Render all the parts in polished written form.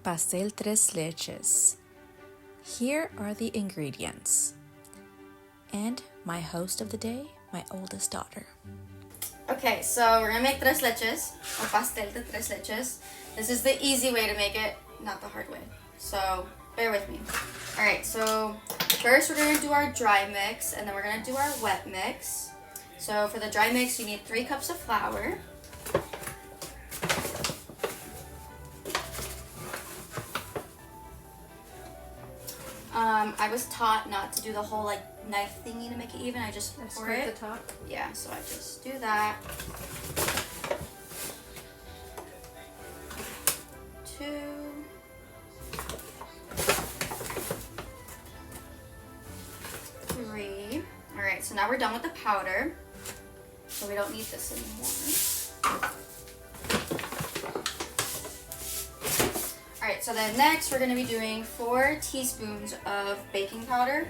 Pastel tres leches. Here are the ingredients. And my host of the day, my oldest daughter. Okay, so we're gonna make tres leches, or pastel de tres leches. This is the easy way to make it, not the hard way. So bear with me. Alright, so first we're gonna do our dry mix, and then we're gonna do our wet mix. So for the dry mix, you need 3 cups of flour. I was taught not to do the whole like knife thingy to make it even. I just pour it. The top. Yeah, so I just do that. 2. 3. All right, so now we're done with the powder. So we don't need this anymore. Alright, so then next we're going to be doing 4 teaspoons of baking powder.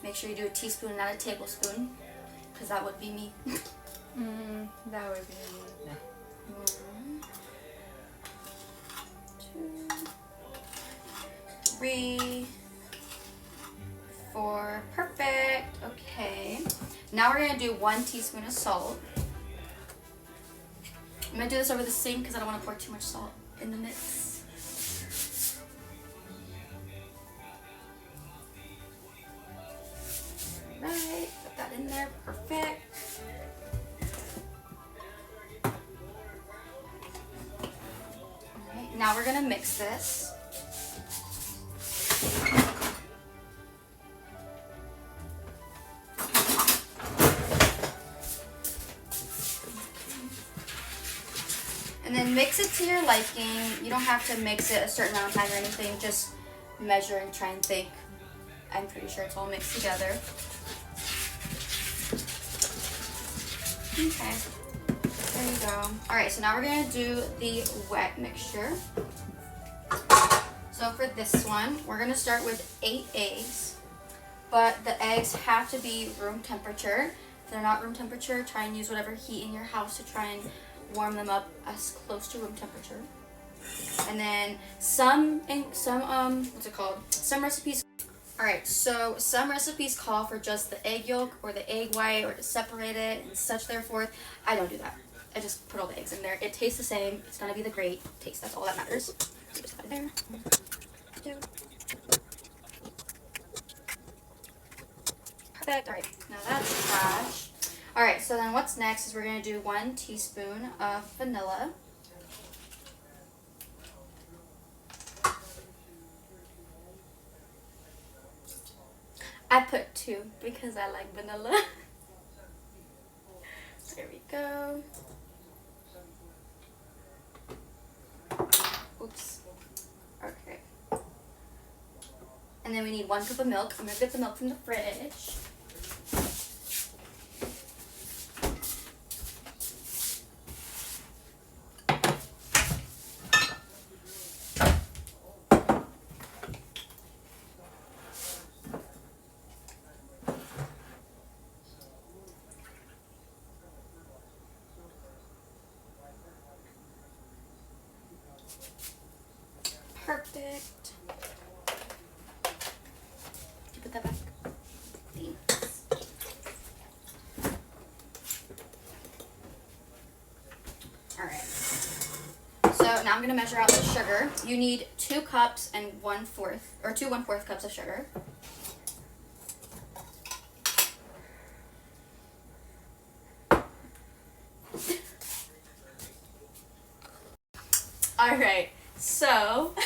Make sure you do a teaspoon, not a tablespoon, because that would be me. That would be me. 1, 2, 3, 4. Perfect. Okay. Now we're going to do 1 teaspoon of salt. I'm going to do this over the sink because I don't want to pour too much salt in the mix. Alright, put that in there. Perfect. Alright, now we're going to mix this. And then mix it to your liking. You don't have to mix it a certain amount of time or anything. Just measure and try and think. I'm pretty sure it's all mixed together. Okay, there you go. Alright, so now we're going to do the wet mixture. So for this one, we're going to start with 8 eggs. But the eggs have to be room temperature. If they're not room temperature, try and use whatever heat in your house to try and warm them up as close to room temperature. And then some recipes. Alright, so some recipes call for just the egg yolk or the egg white or to separate it and such therefore. I don't do that. I just put all the eggs in there. It tastes the same. It's gonna be the great taste. That's all that matters. So just put it there. 1, 2. Perfect. Alright, now that's trash. Alright, so then what's next is we're going to do 1 teaspoon of vanilla. I put 2 because I like vanilla. There we go. Oops. Okay. And then we need 1 cup of milk. I'm going to get the milk from the fridge. Perfect. Put that back. Thanks. Alright. So now I'm going to measure out the sugar. You need 2 cups and 1/4, or 2 1/4 cups of sugar. Alright, so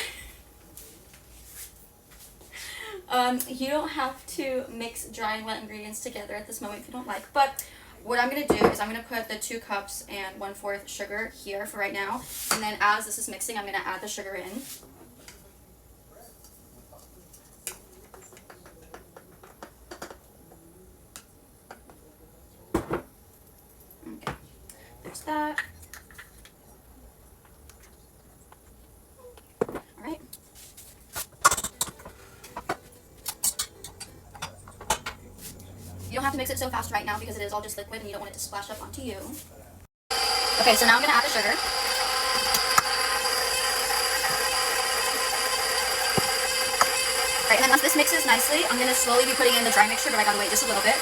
you don't have to mix dry and wet ingredients together at this moment if you don't like, but what I'm going to do is I'm going to put the 2 cups and 1/4 sugar here for right now, and then as this is mixing, I'm going to add the sugar in. Okay, there's that. Alright. You don't have to mix it so fast right now because it is all just liquid and you don't want it to splash up onto you. Okay, so now I'm gonna add the sugar. Alright, and then once this mixes nicely, I'm gonna slowly be putting in the dry mixture, but I gotta wait just a little bit.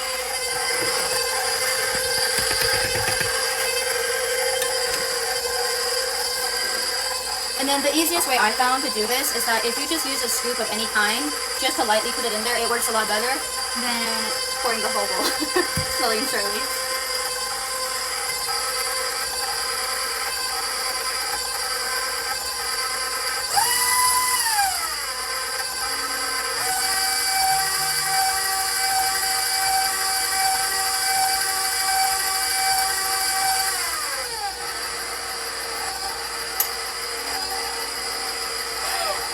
And then the easiest way I found to do this is that if you just use a scoop of any kind, just to lightly put it in there, it works a lot better than pouring the whole bowl slowly and surely.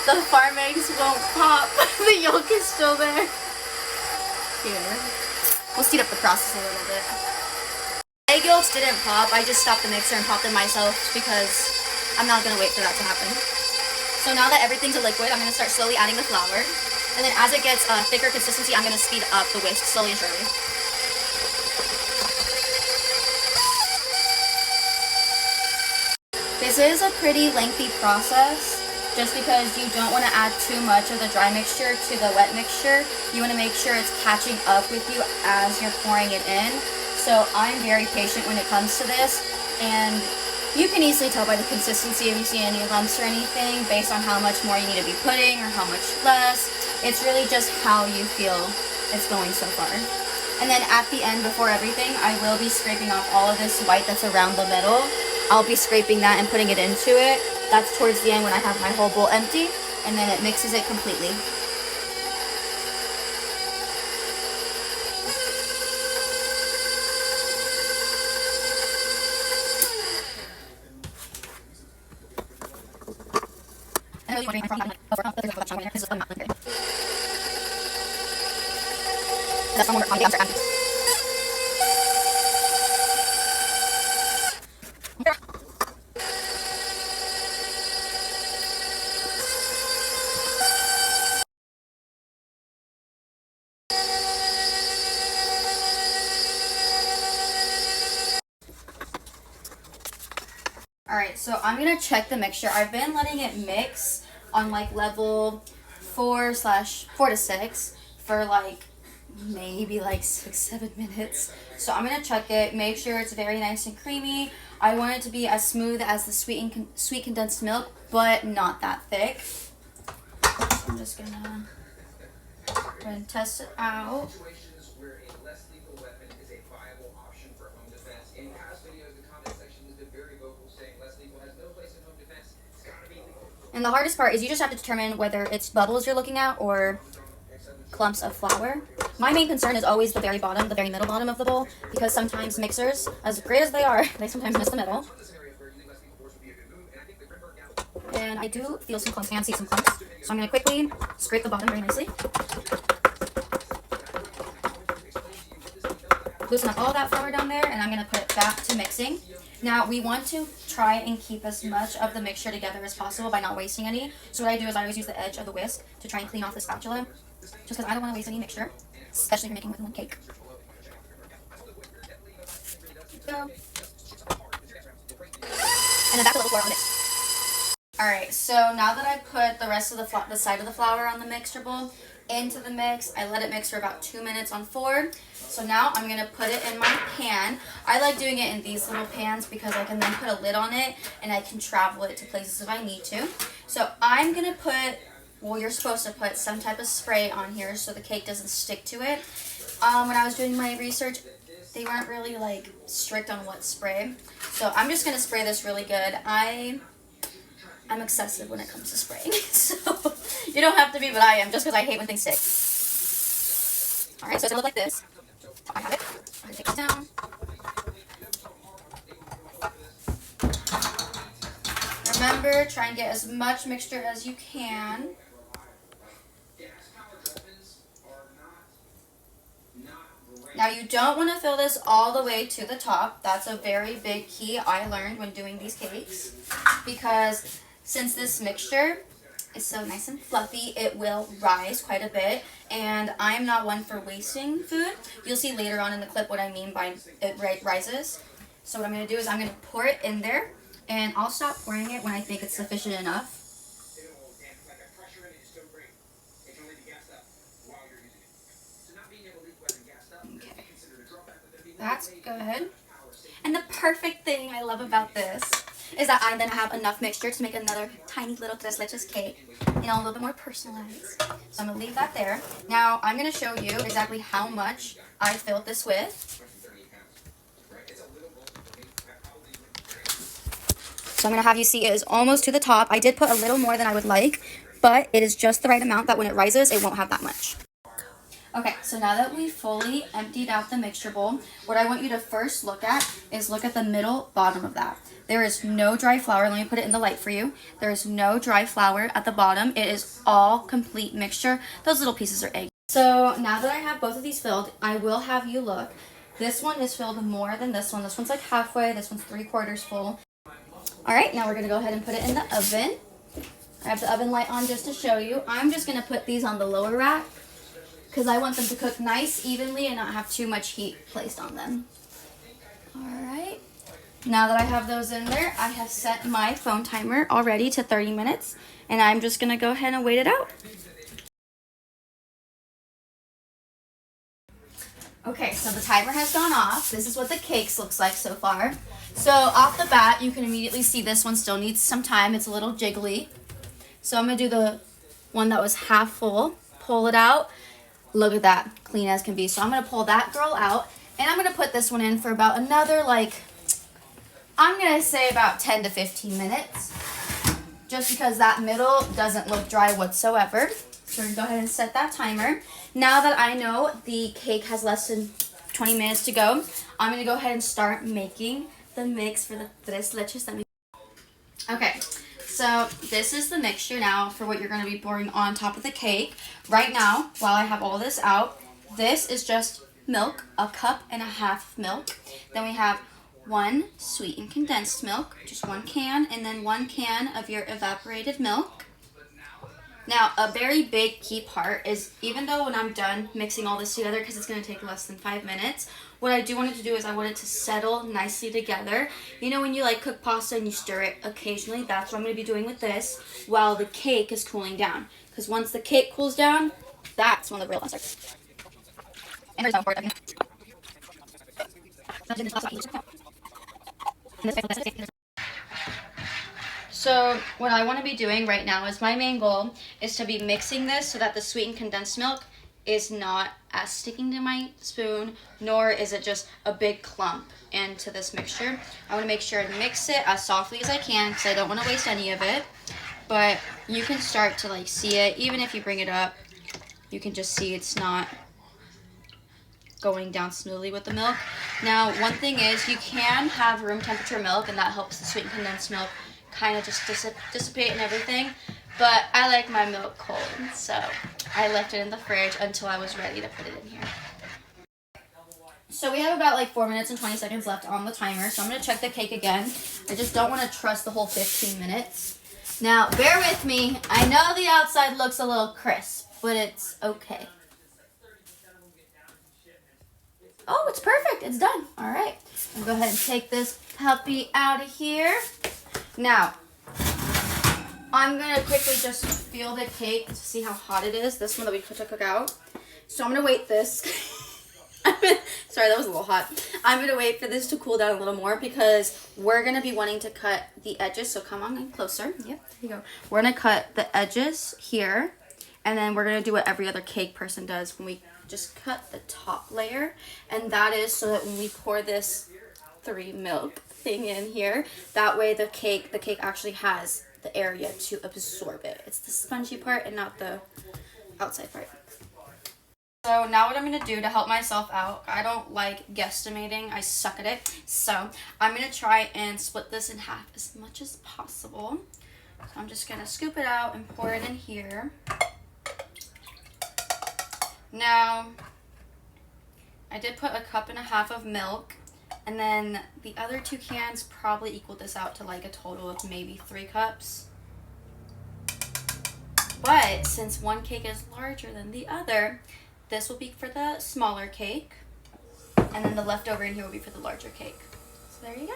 The farm eggs won't pop. The yolk is still there. Here. We'll speed up the process a little bit. Egg yolks didn't pop. I just stopped the mixer and popped them myself because I'm not going to wait for that to happen. So now that everything's a liquid, I'm going to start slowly adding the flour. And then as it gets a thicker consistency, I'm going to speed up the whisk slowly and surely. This is a pretty lengthy process, just because you don't want to add too much of the dry mixture to the wet mixture. You want to make sure it's catching up with you as you're pouring it in. So I'm very patient when it comes to this, and you can easily tell by the consistency if you see any lumps or anything based on how much more you need to be putting or how much less. It's really just how you feel it's going so far. And then at the end, before everything, I will be scraping off all of this white that's around the middle. I'll be scraping that and putting it into it. That's towards the end when I have my whole bowl empty, and then it mixes it completely. I'm really wondering if I'm not liquor. This is not liquor. That's one more on the outside. Alright, so I'm going to check the mixture. I've been letting it mix on like level 4 to 6 for like maybe like 6-7 minutes. So I'm going to check it, make sure it's very nice and creamy. I want it to be as smooth as the sweet condensed milk, but not that thick. So I'm just going to go ahead and test it out. And the hardest part is you just have to determine whether it's bubbles you're looking at or clumps of flour. My main concern is always the very bottom, the very middle bottom of the bowl, because sometimes mixers, as great as they are, they sometimes miss the middle. And I do feel some clumps and see some clumps. So I'm going to quickly scrape the bottom very nicely. Loosen up all that flour down there, and I'm going to put it back to mixing. Now, we want to try and keep as much of the mixture together as possible by not wasting any. So what I do is I always use the edge of the whisk to try and clean off the spatula, just because I don't want to waste any mixture, especially if you're making more than one cake. Go. And then back a little flour on the mix. Alright, so now that I put the rest of the side of the flour on the mixture bowl into the mix, I let it mix for about 2 minutes on 4. So now I'm going to put it in my pan. I like doing it in these little pans because I can then put a lid on it and I can travel it to places if I need to. So I'm going to put, well, you're supposed to put some type of spray on here so the cake doesn't stick to it. When I was doing my research, they weren't really like strict on what spray. So I'm just going to spray this really good. I'm excessive when it comes to spraying. So you don't have to be, but I am, just because I hate when things stick. Alright, so it's going to look like this. I have it. I'm going to take this down. Remember, try and get as much mixture as you can. Now, you don't want to fill this all the way to the top. That's a very big key I learned when doing these cakes. Because since this mixture is so nice and fluffy, it will rise quite a bit, and I am not one for wasting food. You'll see later on in the clip what I mean by it rises. So what I'm going to do is I'm going to pour it in there, and I'll stop pouring it when I think it's sufficient enough. Okay, that's good. And the perfect thing I love about this is that I then have enough mixture to make another tiny little tres leches cake, you know, a little bit more personalized. So I'm going to leave that there. Now I'm going to show you exactly how much I filled this with. So I'm going to have you see it is almost to the top. I did put a little more than I would like, but it is just the right amount that when it rises, it won't have that much. Okay, so now that we fully emptied out the mixture bowl, what I want you to first look at is look at the middle bottom of that. There is no dry flour. Let me put it in the light for you. There is no dry flour at the bottom. It is all complete mixture. Those little pieces are egg. So now that I have both of these filled, I will have you look. This one is filled more than this one. This one's like halfway. This one's 3/4 full. All right, now we're going to go ahead and put it in the oven. I have the oven light on just to show you. I'm just going to put these on the lower rack because I want them to cook nice, evenly, and not have too much heat placed on them. All right. Now that I have those in there, I have set my phone timer already to 30 minutes, and I'm just going to go ahead and wait it out. Okay, so the timer has gone off. This is what the cakes looks like so far. So off the bat, you can immediately see this one still needs some time. It's a little jiggly. So I'm going to do the one that was half full. Pull it out. Look at that, clean as can be. So I'm going to pull that girl out, and I'm going to put this one in for about another, I'm going to say about 10 to 15 minutes. Just because that middle doesn't look dry whatsoever. So we're going to go ahead and set that timer. Now that I know the cake has less than 20 minutes to go, I'm going to go ahead and start making the mix for the tres leches. Okay, so this is the mixture now for what you're going to be pouring on top of the cake. Right now, while I have all this out, this is just milk, 1.5 cups of milk. Then we have 1 sweetened condensed milk, just 1 can, and then 1 can of your evaporated milk. Now, a very big key part is, even though when I'm done mixing all this together, because it's going to take less than 5 minutes, what I do want it to do is I want it to settle nicely together. You know when you cook pasta and you stir it occasionally? That's what I'm going to be doing with this while the cake is cooling down. Because once the cake cools down, that's when the real fun starts. So what I want to be doing right now is my main goal is to be mixing this so that the sweetened condensed milk is not as sticking to my spoon, nor is it just a big clump into this mixture. I want to make sure and mix it as softly as I can because I don't want to waste any of it. But you can start to see it. Even if you bring it up, you can just see it's not going down smoothly with the milk. Now, one thing is you can have room temperature milk, and that helps the sweetened condensed milk kind of just dissipate and everything, but I like my milk cold, so I left it in the fridge until I was ready to put it in here. So we have about 4 minutes and 20 seconds left on the timer, so I'm going to check the cake again. I just don't want to trust the whole 15 minutes. Now, bear with me. I know the outside looks a little crisp, but it's okay. Oh, it's perfect. It's done. All right. I'll go ahead and take this puppy out of here. Now, I'm going to quickly just feel the cake to see how hot it is. This one that we put to cook out. So I'm going to wait this. Sorry, that was a little hot. I'm going to wait for this to cool down a little more because we're going to be wanting to cut the edges. So come on in closer. Yep, there you go. We're going to cut the edges here. And then we're going to do what every other cake person does when we just cut the top layer. And that is so that when we pour this 3 milk thing in here, that way the cake actually has the area to absorb it. It's the spongy part and not the outside part. So now what I'm going to do to help myself out, I don't like guesstimating, I suck at it. So I'm going to try and split this in half as much as possible. So I'm just going to scoop it out and pour it in here. Now, I did put 1.5 cups of milk, and then the other 2 cans probably equal this out to a total of maybe 3 cups. But since one cake is larger than the other, this will be for the smaller cake, and then the leftover in here will be for the larger cake. So there you go.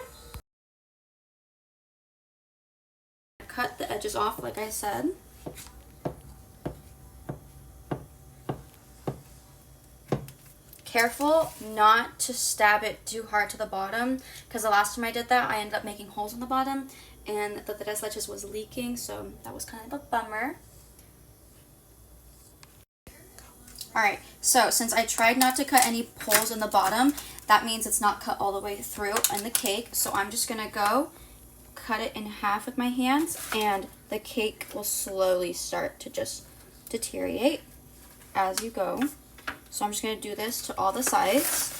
Cut the edges off like I said. Careful not to stab it too hard to the bottom, because the last time I did that I ended up making holes in the bottom and the tres leches was leaking, so that was kind of a bummer. Alright, so since I tried not to cut any holes in the bottom, that means it's not cut all the way through in the cake, so I'm just going to go cut it in half with my hands, and the cake will slowly start to just deteriorate as you go. So I'm just going to do this to all the sides.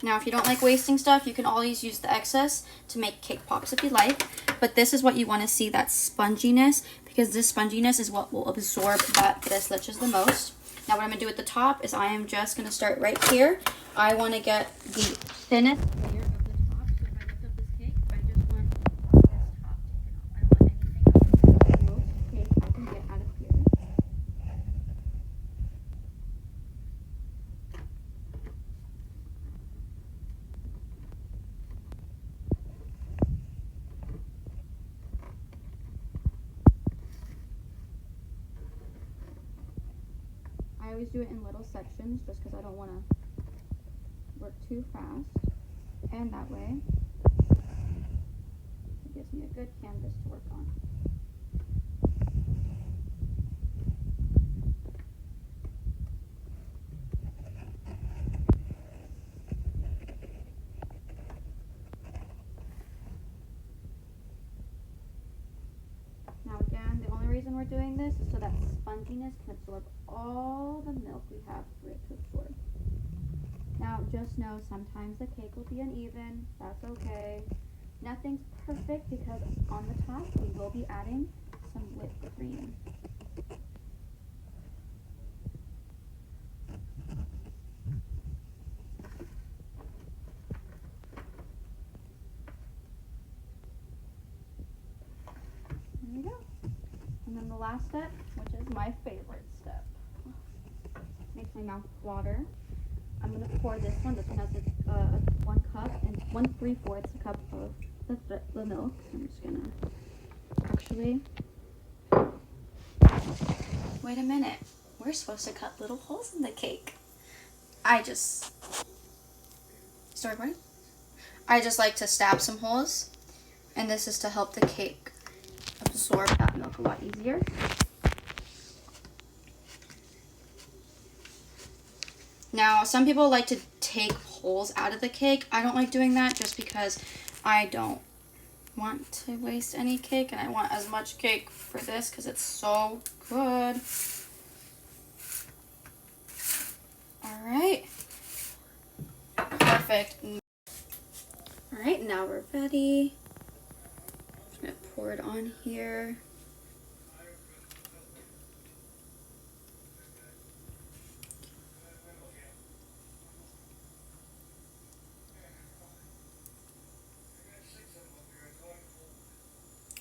Now, if you don't like wasting stuff, you can always use the excess to make cake pops if you like. But this is what you want to see, that sponginess, because this sponginess is what will absorb that tres leches the most. Now, what I'm going to do at the top is I am just going to start right here. I want to get the thinnest layer of the top. So if I lift up this cake, I just want this top taken off. I don't want anything else. The most cake I can get out of here. I always do it in little sections just because I don't want to work too fast, and that way it gives me a good canvas to work on. Now again, the only reason we're doing this is so that sponginess can absorb all the milk we have for it to absorb. Now just know sometimes the cake will be uneven, that's okay. Nothing's perfect because on the top we will be adding some whipped cream. There you go. And then the last step, which is my favorite step. Makes my mouth water. I'm going to pour this one. This one has 1 cup and 1/3 cup of the milk. I'm just going to actually... Wait a minute. We're supposed to cut little holes in the cake. Start recording? I just like to stab some holes, and this is to help the cake absorb that milk a lot easier. Now, some people like to take holes out of the cake. I don't like doing that just because I don't want to waste any cake, and I want as much cake for this because it's so good. Alright. Perfect. Alright, now we're ready. I'm going to pour it on here.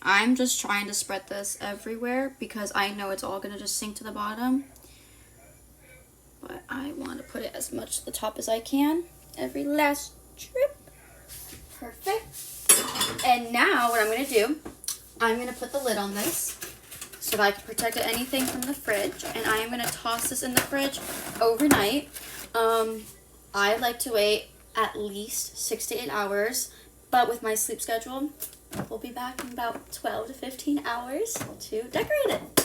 I'm just trying to spread this everywhere because I know it's all going to just sink to the bottom. But I want to put it as much to the top as I can. Every last drip. Perfect. And now what I'm going to do, I'm going to put the lid on this so that I can protect anything from the fridge. And I am going to toss this in the fridge overnight. I like to wait at least 6 to 8 hours. But with my sleep schedule, we'll be back in about 12 to 15 hours to decorate it.